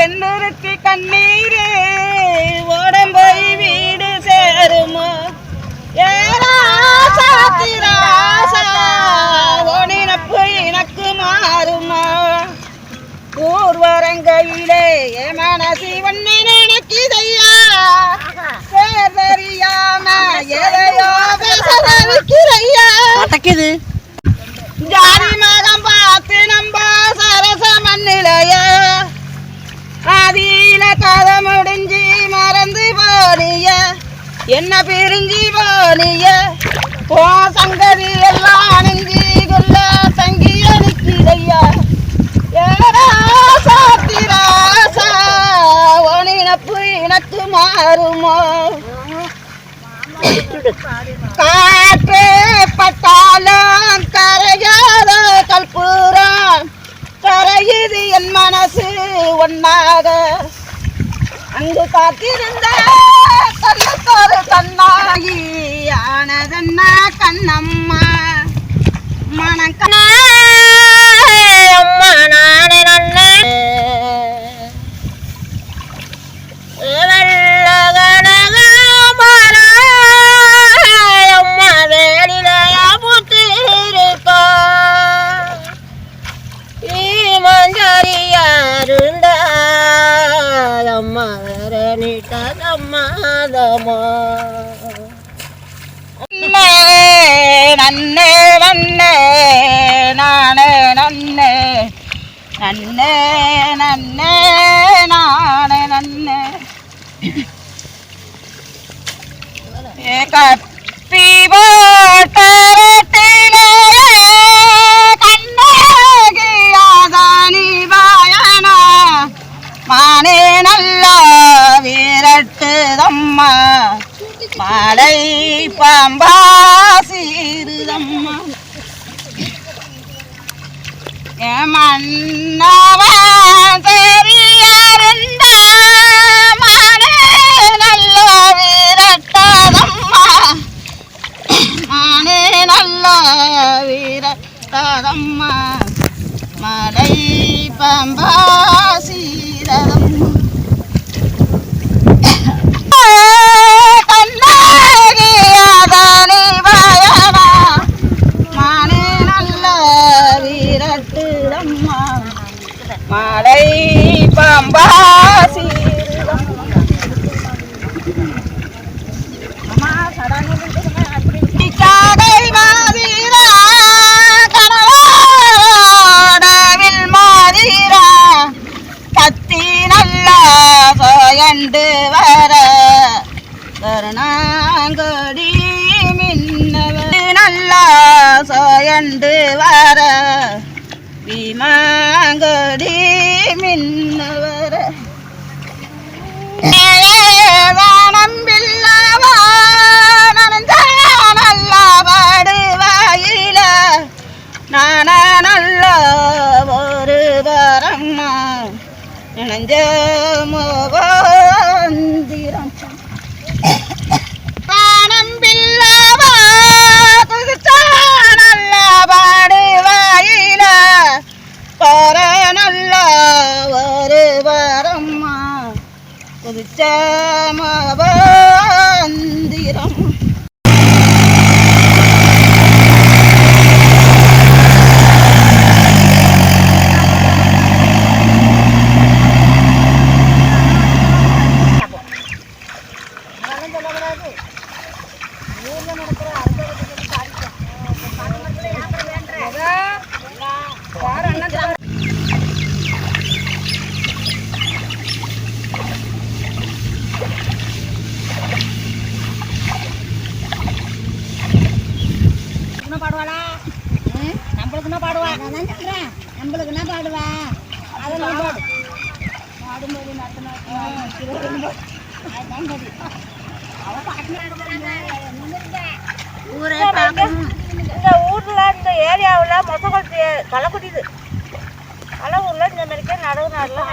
பெண்ணுறுத்தி கண்ணீரே ஓடம் போய் வீடு சேருமோ ஏராசாத்திராசா ஓடினப்பு எனக்கு மாறுமா ஊர்வரங்கையிலே என் மனசி ஒன்னு நினைக்குதையா தெரியாம எதையோ பேசவிக்கிறையா அடக்குது ஜாதி மதம் பார்த்து நம்ப சரச மண்ணிலைய ஆதியில கதை முடிஞ்சு மறந்து போனிய என்ன பிரிஞ்சு போனிய போ சங்கதி எல்லாம் அணிஞ்சி கொள்ள தங்கிய நிற்கிறையா ஏராசாத்திராசா ஒனினப்பு எனக்கு மாறுமோ காற்று பட்டாலும் கரையாத கற்பூரம் கரையுது என் மனசு ஒன்னாக அங்கு காத்திருந்த கண்ணுக்கொரு கண்ணாகி ஆனதன்னா கண்ணம்மா மணக்கண்ணா அம்மா நானே நல்ல நன்னே நன்னே நானே நன்னே நன்னே நன்னே நானே நன்னே கப்பி போட்டிலே கண்ணாகியாதானி வாயனா மானே நல்ல விரட்டுதம்மா மாலை பாம்பா சீருதம்மா மன்னவன் தெரியருந்த மானே நல்ல விரட்டதம்மா மானே நல்ல விரட்டதம்மா மாலை பாம்பா சீரதம்மா மாலை பாம்பாசி கனவாடவில் மாதிரா கத்தி நல்லா சோயண்டு வர கருணாங்கொடி மின்னவ நல்லா சோயண்டு வர விமாங்கடி மின்னவர நம்பில்லவா நனஞ்ச நல்ல பாடுவாயில நான நல்ல ஒரு வரம்மா நனஞ்ச மோகந்திரம் நம்பில்லவா நல்ல பாடுவாயில பர நல்ல ஒரு வரம்மா குதிச்ச மந்திரம் நம்மளுக்குன்னா பாடுவா இந்த ஊர்ல இந்த ஏரியாவில் மொத்தக்குளத்து களை குடியுது. களை ஊர்ல இந்த மாதிரிக்கே நடவு நாடெல்லாம்